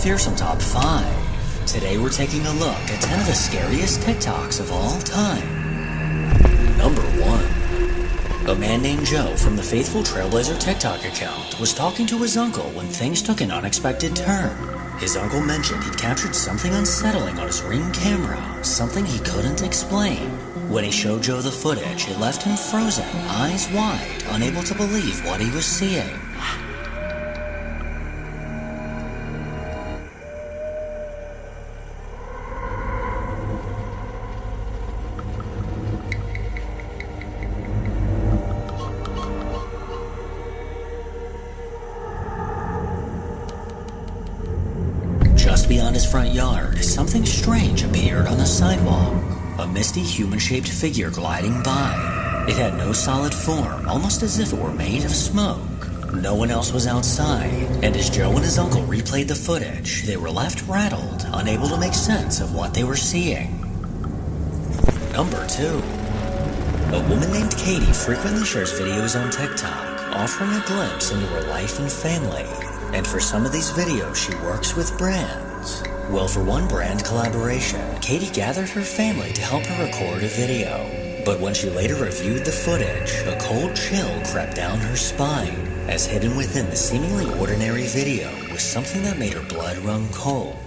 Fearsome Top 5. Today we're taking a look at 10 of the scariest TikToks of all time. Number 1. A man named Joe from the Faithful Trailblazer TikTok account was talking to his uncle when things took an unexpected turn. His uncle mentioned he'd captured something unsettling on his Ring camera, something he couldn't explain. When he showed Joe the footage, it left him frozen, eyes wide, unable to believe what he was seeing. Just beyond his front yard, something strange appeared on the sidewalk. A misty human-shaped figure gliding by. It had no solid form, almost as if it were made of smoke. No one else was outside, and as Joe and his uncle replayed the footage, they were left rattled, unable to make sense of what they were seeing. Number 2. A woman named Katie frequently shares videos on TikTok, offering a glimpse into her life and family. And for some of these videos, she works with brands. Well, for one brand collaboration, Katie gathered her family to help her record a video. But when she later reviewed the footage, a cold chill crept down her spine, as hidden within the seemingly ordinary video was something that made her blood run cold.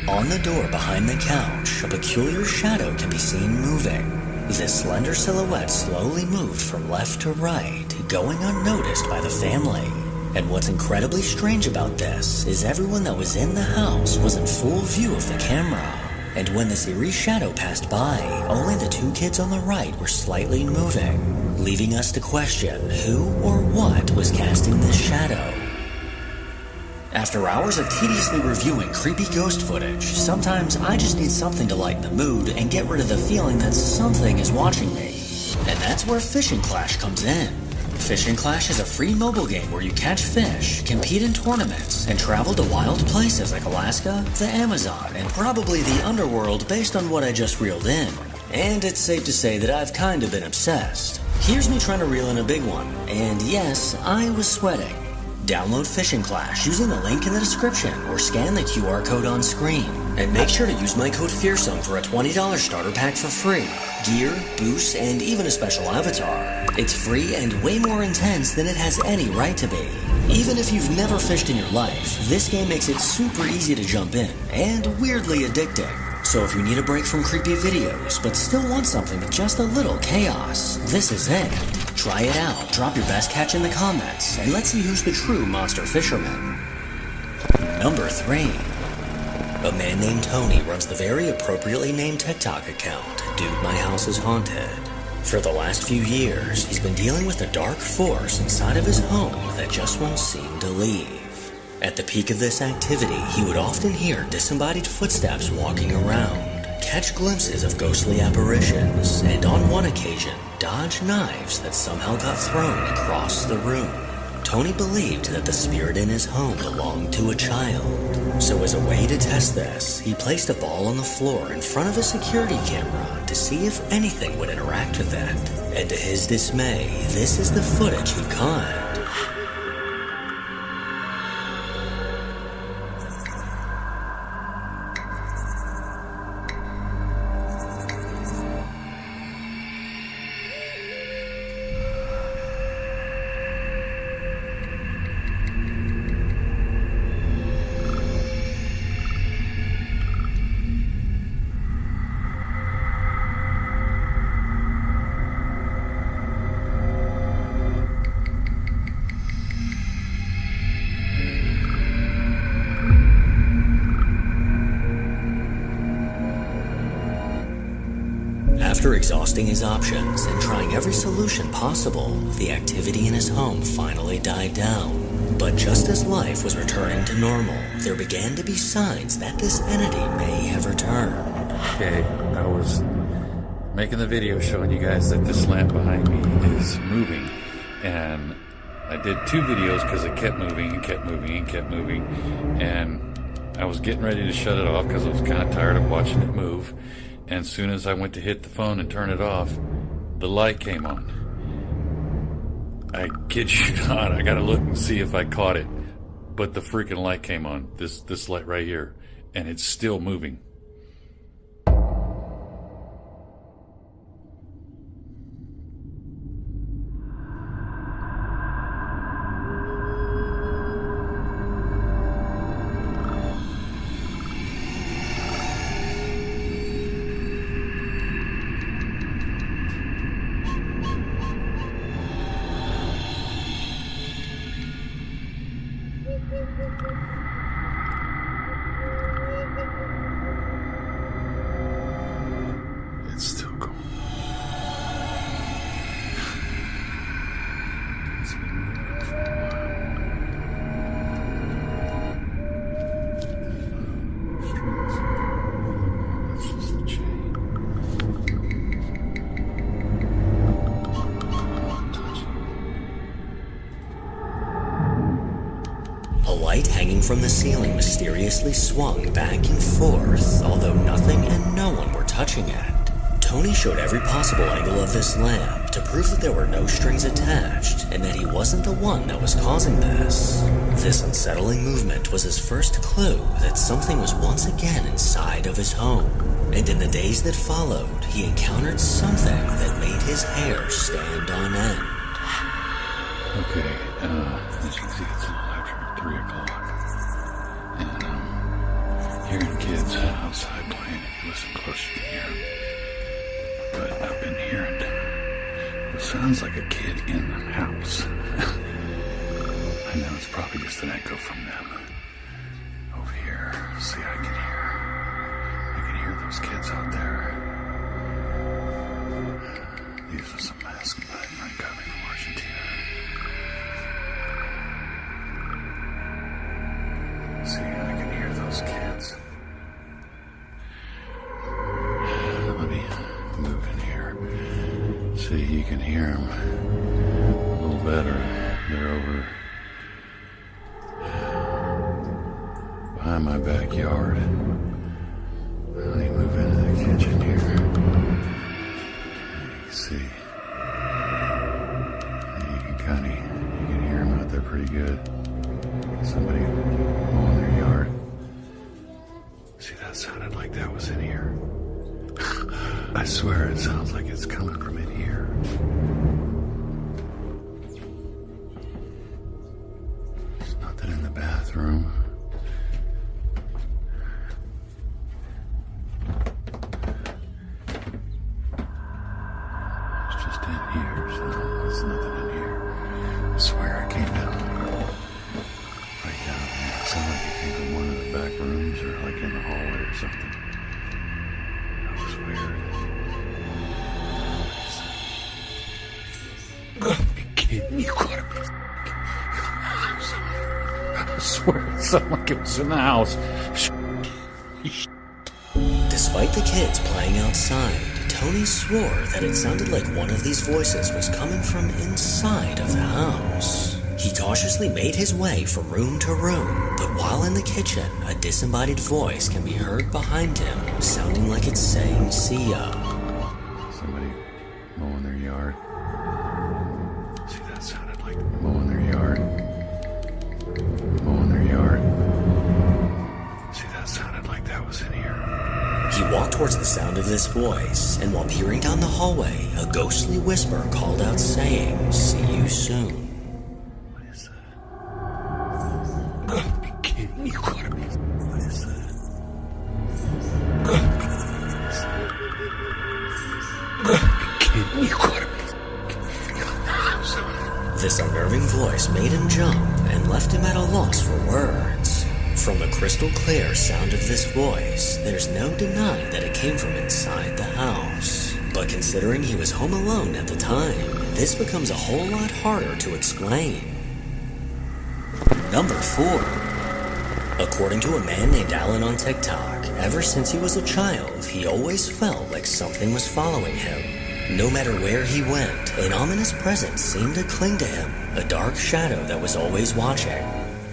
On the door behind the couch, a peculiar shadow can be seen moving. This slender silhouette slowly moved from left to right, going unnoticed by the family. And what's incredibly strange about this is everyone that was in the house was in full view of the camera. And when this eerie shadow passed by, only the 2 kids on the right were slightly moving, leaving us to question who or what was casting this shadow. After hours of tediously reviewing creepy ghost footage, sometimes I just need something to lighten the mood and get rid of the feeling that something is watching me. And that's where Fishing Clash comes in. Fishing Clash is a free mobile game where you catch fish, compete in tournaments, and travel to wild places like Alaska, the Amazon, and probably the underworld based on what I just reeled in. And it's safe to say that I've kind of been obsessed. Here's me trying to reel in a big one, and yes, I was sweating. Download Fishing Clash using the link in the description or scan the QR code on screen. And make sure to use my code FEARSOME for a $20 starter pack for free. Gear, boosts, and even a special avatar. It's free and way more intense than it has any right to be. Even if you've never fished in your life, this game makes it super easy to jump in and weirdly addicting. So if you need a break from creepy videos but still want something with just a little chaos, this is it. Try it out, drop your best catch in the comments, and let's see who's the true monster fisherman. Number 3. A man named Tony runs the very appropriately named TikTok account, Dude My House is Haunted. For the last few years, he's been dealing with a dark force inside of his home that just won't seem to leave. At the peak of this activity, he would often hear disembodied footsteps walking around, catch glimpses of ghostly apparitions, and on one occasion, dodge knives that somehow got thrown across the room. Tony believed that the spirit in his home belonged to a child. So as a way to test this, he placed a ball on the floor in front of a security camera to see if anything would interact with it. And to his dismay, this is the footage he caught. After exhausting his options and trying every solution possible, the activity in his home finally died down. But just as life was returning to normal, there began to be signs that this entity may have returned. Okay, I was making the video showing you guys that this lamp behind me is moving, and I did 2 videos because it kept moving and kept moving and kept moving, and I was getting ready to shut it off because I was kind of tired of watching it move. And as soon as I went to hit the phone and turn it off, the light came on. I kid you not, I gotta look and see if I caught it. But the freaking light came on, this light right here, and it's still moving. It's still going. It's been moving for a while. That's just the chain. A light hanging from the ceiling mysteriously swung back and forth, although nothing and no one were touching it. Tony showed every possible angle of this lamp to prove that there were no strings attached and that he wasn't the one that was causing this. This unsettling movement was his first clue that something was once again inside of his home. And in the days that followed, he encountered something that made his hair stand on end. Okay, as you can see, it's a little after 3 o'clock. And hearing kids outside playing, if you listen close, you can hear them. But I've been hearing what sounds like a kid in the house. I know it's probably just an echo from them. Over here, see, I can hear those kids out there. These are some masks my friend got me from Argentina. See, I can hear those kids. Let me move in here. See, you can hear them a little better. They're over behind my backyard. Let me move into the kitchen here. You can see. You can hear them out there pretty good. Somebody mowing their yard. See, that sounded like that was in here. I swear it sounds like it's coming from in here. There's nothing in the bathroom. It's just in here, so there's nothing in here. I swear I came down right down there. It sounded like it came from one of the back rooms or like in the hallway or something. That was weird. You gotta be. I swear it sounded like it was in the house. Despite the kids playing outside, Tony swore that it sounded like one of these voices was coming from inside of the house. He cautiously made his way from room to room, but while in the kitchen, a disembodied voice can be heard behind him, sounding like it's saying, "See ya." Somebody mowing their yard. See, that sounded like mowing their yard. Mowing their yard. See, that sounded like that was in here. He walked towards the sound of this voice, and while peering down the hallway, a ghostly whisper called out saying, "See you soon." What is that? You gotta be kidding me. You gotta be. What is that? You gotta be. This unnerving voice made him jump and left him at a loss for words. From the crystal clear sound of this voice, there's no denying that it came from inside the house. But considering he was home alone at the time, this becomes a whole lot harder to explain. Number 4. According to a man named Alan on TikTok, ever since he was a child, he always felt like something was following him. No matter where he went, an ominous presence seemed to cling to him, a dark shadow that was always watching.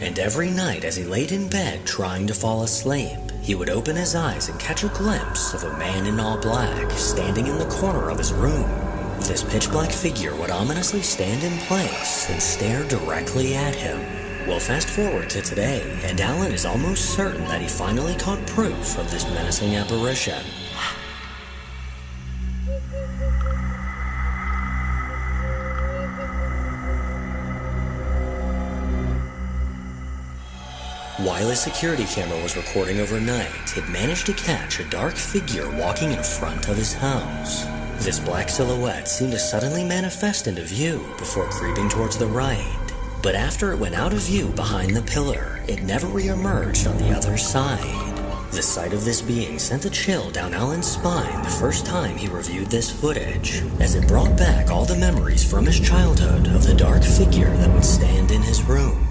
And every night as he laid in bed trying to fall asleep, he would open his eyes and catch a glimpse of a man in all black standing in the corner of his room. This pitch-black figure would ominously stand in place and stare directly at him. Well, fast forward to today, and Alan is almost certain that he finally caught proof of this menacing apparition. While his security camera was recording overnight, it managed to catch a dark figure walking in front of his house. This black silhouette seemed to suddenly manifest into view before creeping towards the right. But after it went out of view behind the pillar, it never re-emerged on the other side. The sight of this being sent a chill down Alan's spine the first time he reviewed this footage, as it brought back all the memories from his childhood of the dark figure that would stand in his room.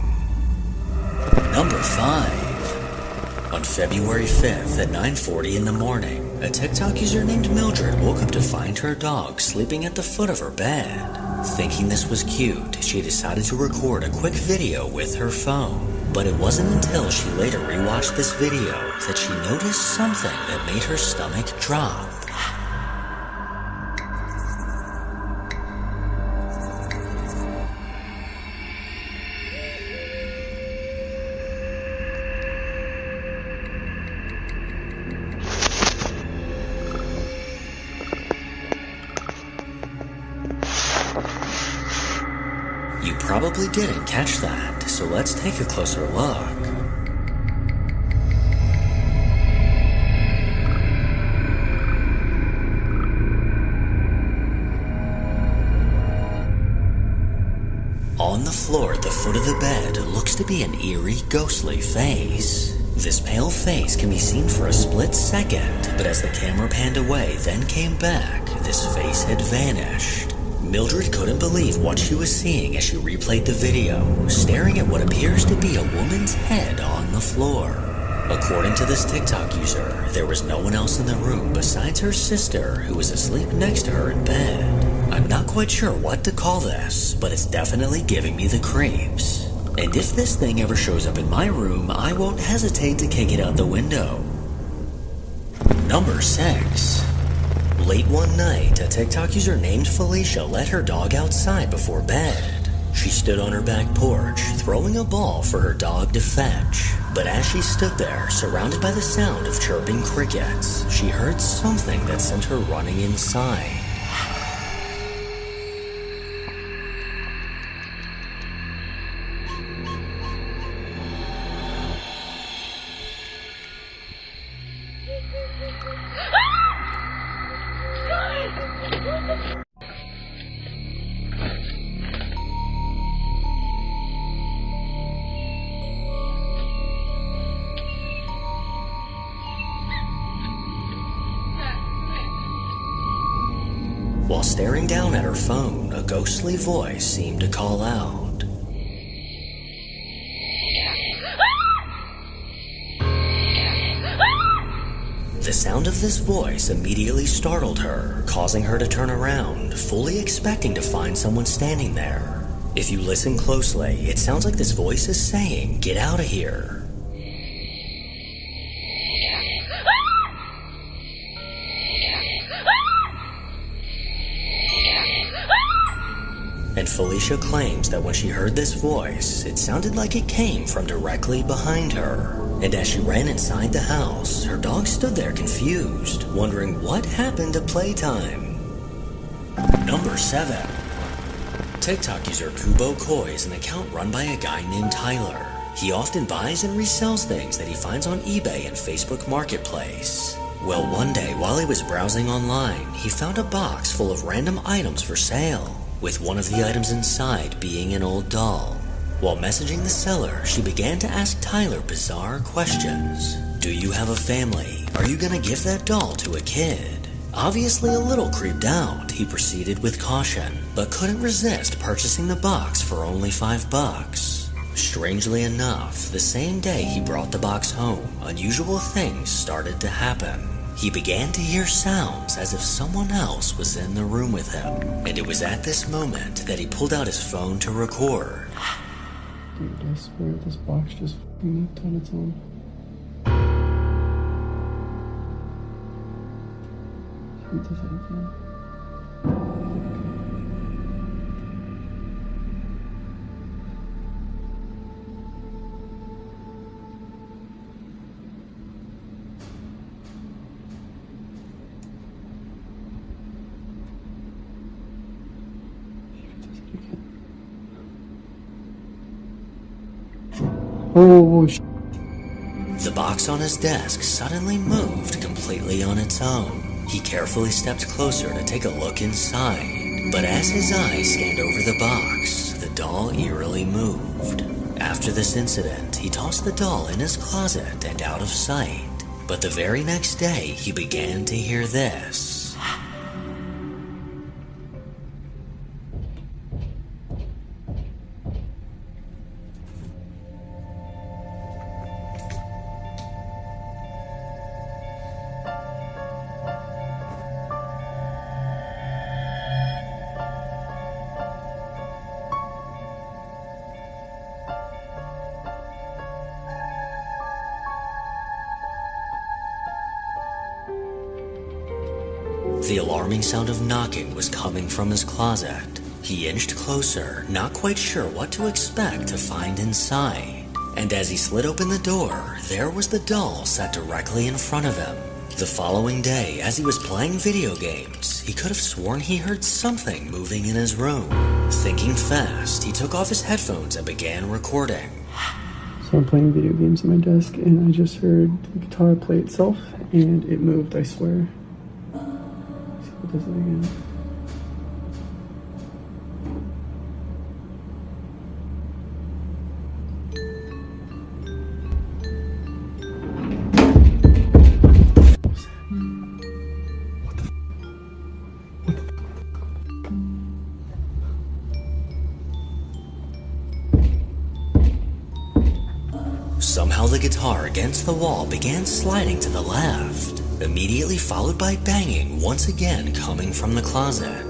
Number 5. On February 5th at 9:40 in the morning, a TikTok user named Mildred woke up to find her dog sleeping at the foot of her bed. Thinking this was cute, she decided to record a quick video with her phone. But it wasn't until she later rewatched this video that she noticed something that made her stomach drop. You probably didn't catch that, so let's take a closer look. On the floor at the foot of the bed looks to be an eerie, ghostly face. This pale face can be seen for a split second, but as the camera panned away, then came back, this face had vanished. Mildred couldn't believe what she was seeing as she replayed the video, staring at what appears to be a woman's head on the floor. According to this TikTok user, there was no one else in the room besides her sister, who was asleep next to her in bed. I'm not quite sure what to call this, but it's definitely giving me the creeps. And if this thing ever shows up in my room, I won't hesitate to kick it out the window. Number 6. Late one night, a TikTok user named Felicia let her dog outside before bed. She stood on her back porch, throwing a ball for her dog to fetch. But as she stood there, surrounded by the sound of chirping crickets, she heard something that sent her running inside. While staring down at her phone, a ghostly voice seemed to call out. The sound of this voice immediately startled her, causing her to turn around, fully expecting to find someone standing there. If you listen closely, it sounds like this voice is saying, "Get out of here." And Felicia claims that when she heard this voice, it sounded like it came from directly behind her. And as she ran inside the house, her dog stood there confused, wondering what happened to Playtime. Number 7. TikTok user Kubo Koi is an account run by a guy named Tyler. He often buys and resells things that he finds on eBay and Facebook Marketplace. Well, one day while he was browsing online, he found a box full of random items for sale, with one of the items inside being an old doll. While messaging the seller, she began to ask Tyler bizarre questions. Do you have a family? Are you gonna give that doll to a kid? Obviously a little creeped out, he proceeded with caution, but couldn't resist purchasing the box for only $5. Strangely enough, the same day he brought the box home, unusual things started to happen. He began to hear sounds as if someone else was in the room with him, and it was at this moment that he pulled out his phone to record. Dude, I swear this box just f***ing moved on its own. It does it again. Oh, The box on his desk suddenly moved completely on its own. He carefully stepped closer to take a look inside, but as his eyes scanned over the box, the doll eerily moved. After this incident, he tossed the doll in his closet and out of sight. But the very next day, he began to hear this. The alarming sound of knocking was coming from his closet. He inched closer, not quite sure what to expect to find inside. And as he slid open the door, there was the doll set directly in front of him. The following day, as he was playing video games, he could have sworn he heard something moving in his room. Thinking fast, he took off his headphones and began recording. So I'm playing video games at my desk, and I just heard the guitar play itself, and it moved, I swear. Does it again. Somehow the guitar against the wall began sliding to the left, immediately followed by banging once again coming from the closet.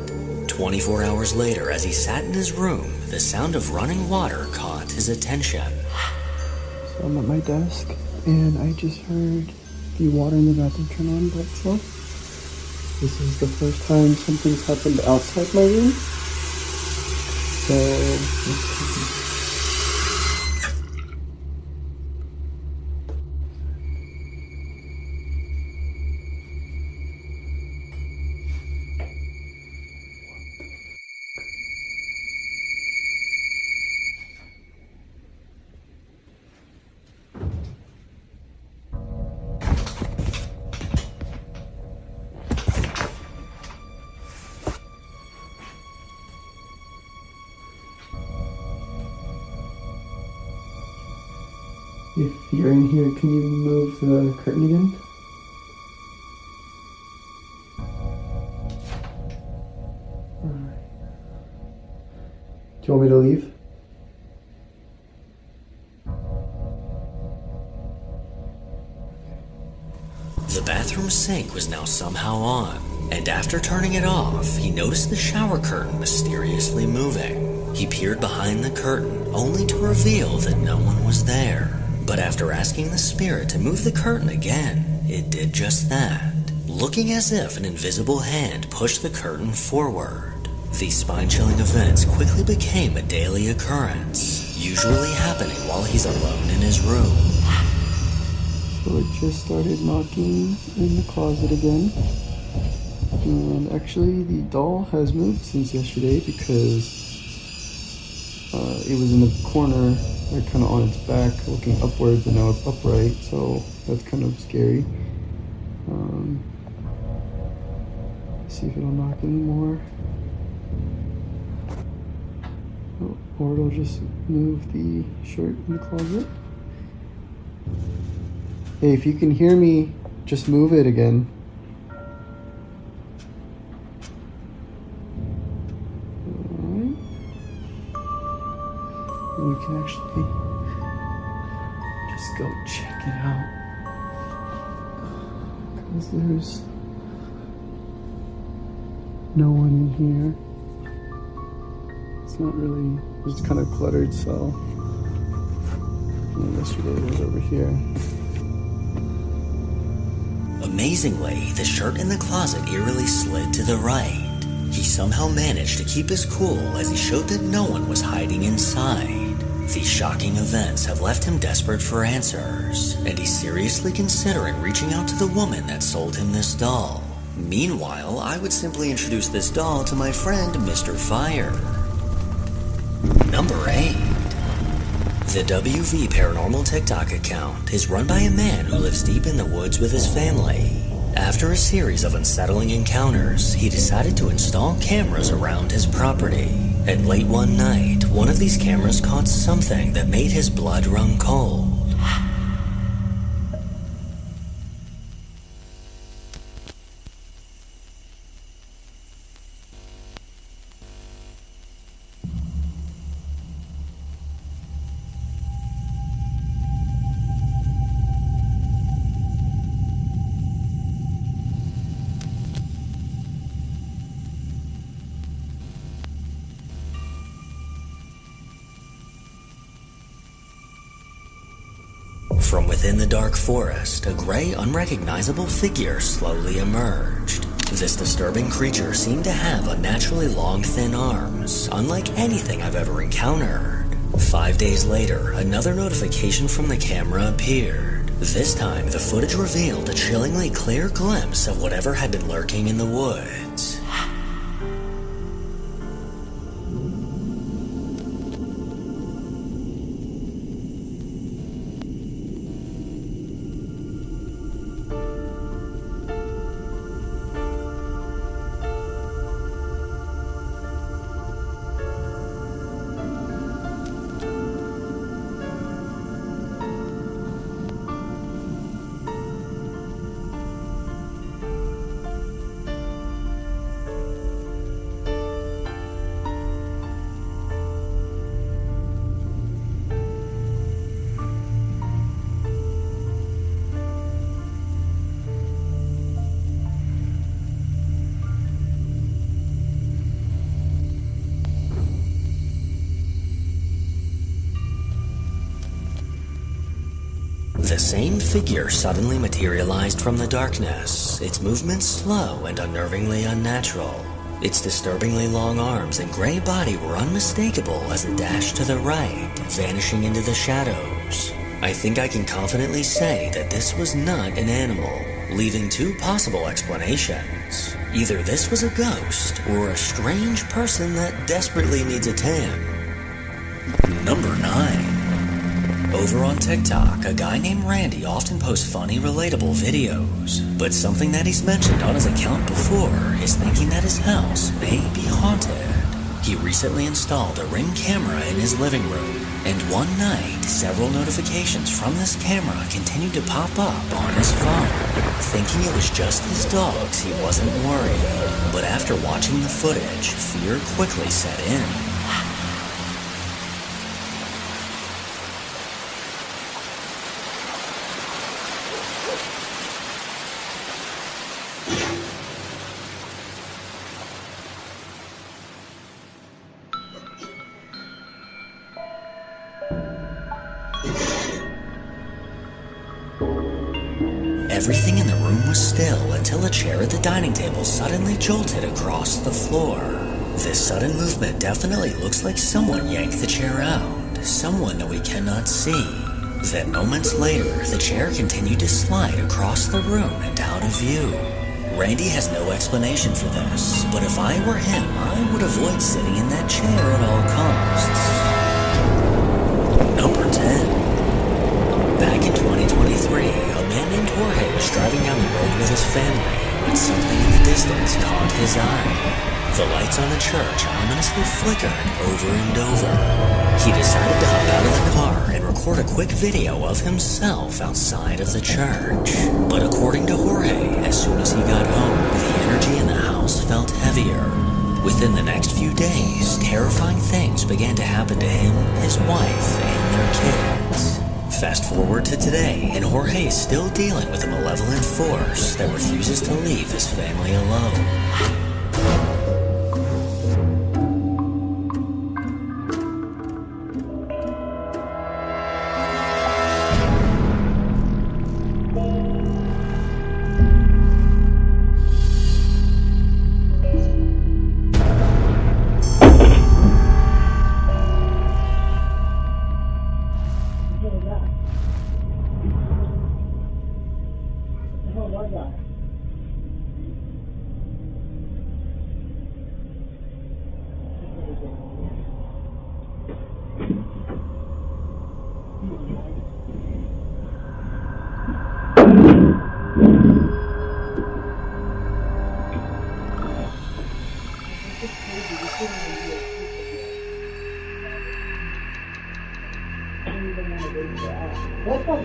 24 hours later, as he sat in his room, the sound of running water caught his attention. So I'm at my desk, and I just heard the water in the bathroom turn on by itself. This is the first time something's happened outside my room. So, let's see. If you're in here, can you move the curtain again? Alright. Do you want me to leave? The bathroom sink was now somehow on, and after turning it off, he noticed the shower curtain mysteriously moving. He peered behind the curtain, only to reveal that no one was there. But after asking the spirit to move the curtain again, it did just that, looking as if an invisible hand pushed the curtain forward. These spine-chilling events quickly became a daily occurrence, usually happening while he's alone in his room. So it just started knocking in the closet again. And actually the doll has moved since yesterday because it was in the corner, like kind of on its back, looking upwards, and now it's upright, so that's kind of scary. See if it'll knock anymore. Oh, or it'll just move the shirt in the closet. Hey, if you can hear me, just move it again. Alright. And we can actually just go check it out. Because there's no one in here. It's not really, it's kind of cluttered, so. And yesterday it was over here. Amazingly, the shirt in the closet eerily slid to the right. He somehow managed to keep his cool as he showed that no one was hiding inside. These shocking events have left him desperate for answers, and he's seriously considering reaching out to the woman that sold him this doll. Meanwhile, I would simply introduce this doll to my friend Mr. Fire. Number 8. The WV Paranormal TikTok account is run by a man who lives deep in the woods with his family. After a series of unsettling encounters, he decided to install cameras around his property. And late one night, one of these cameras caught something that made his blood run cold. From within the dark forest, a gray, unrecognizable figure slowly emerged. This disturbing creature seemed to have unnaturally long, thin arms, unlike anything I've ever encountered. 5 days later, another notification from the camera appeared. This time, the footage revealed a chillingly clear glimpse of whatever had been lurking in the woods. The same figure suddenly materialized from the darkness, its movements slow and unnervingly unnatural. Its disturbingly long arms and gray body were unmistakable as it dashed to the right, vanishing into the shadows. I think I can confidently say that this was not an animal, leaving two possible explanations. Either this was a ghost, or a strange person that desperately needs a tan. Number 9. Over on TikTok, a guy named Randy often posts funny, relatable videos. But something that he's mentioned on his account before is thinking that his house may be haunted. He recently installed a Ring camera in his living room, and one night, several notifications from this camera continued to pop up on his phone. Thinking it was just his dogs, he wasn't worried. But after watching the footage, fear quickly set in. Everything in the room was still until a chair at the dining table suddenly jolted across the floor. This sudden movement definitely looks like someone yanked the chair out, someone that we cannot see. Then moments later, the chair continued to slide across the room and out of view. Randy has no explanation for this, but if I were him, I would avoid sitting in that chair at all costs. Number 10. Back in 2023, a man named Jorge was driving down the road with his family when something in the distance caught his eye. The lights on the church ominously flickered over and over. He decided to hop out of the car and record a quick video of himself outside of the church. But according to Jorge, as soon as he got home, the energy in the house felt heavier. Within the next few days, terrifying things began to happen to him, his wife, and their kids. Fast forward to today, and Jorge is still dealing with a malevolent force that refuses to leave his family alone. What the?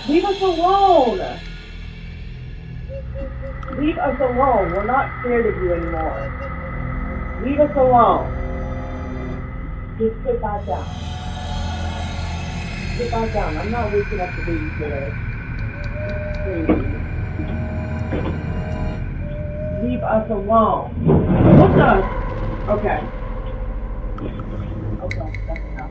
Leave us alone! Leave us alone. We're not scared of you anymore. Leave us alone. Just sit back down. Sit back down. I'm not waking up the babysitter. Crazy. Leave us alone. What the? Okay. Okay, that's enough.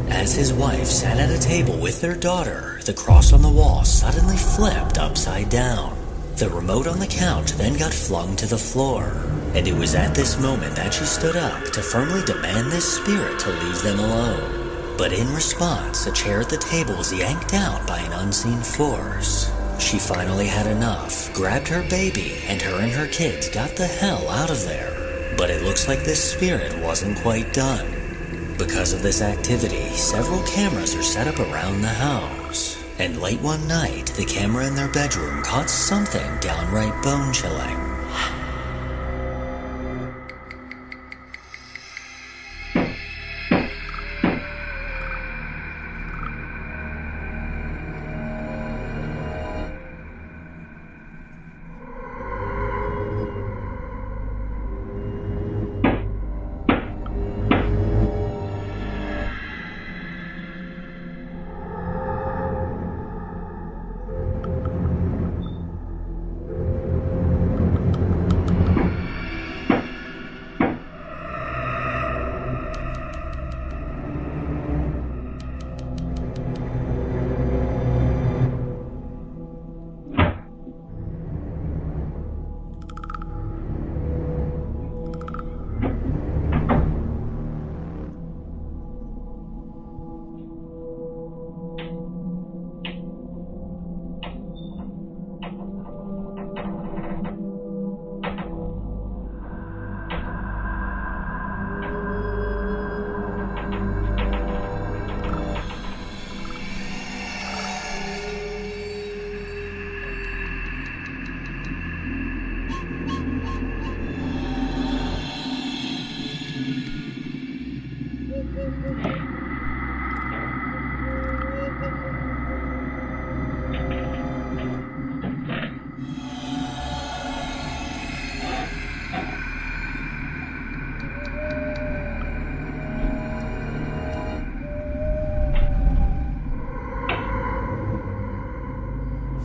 As his wife sat at a table with their daughter, the cross on the wall suddenly flipped upside down. The remote on the couch then got flung to the floor, and it was at this moment that she stood up to firmly demand this spirit to leave them alone. But in response, a chair at the table was yanked out by an unseen force. She finally had enough, grabbed her baby, and her kids got the hell out of there. But it looks like this spirit wasn't quite done. Because of this activity, several cameras are set up around the house. And late one night, the camera in their bedroom caught something downright bone-chilling.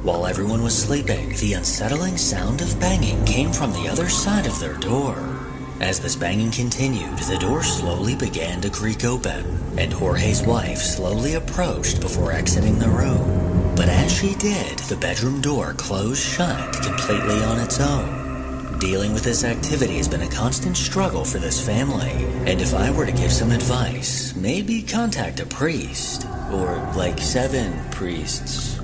While everyone was sleeping, the unsettling sound of banging came from the other side of their door. As this banging continued, the door slowly began to creak open, and Jorge's wife slowly approached before exiting the room. But as she did, the bedroom door closed shut completely on its own. Dealing with this activity has been a constant struggle for this family, and if I were to give some advice, maybe contact a priest, or like 7 priests.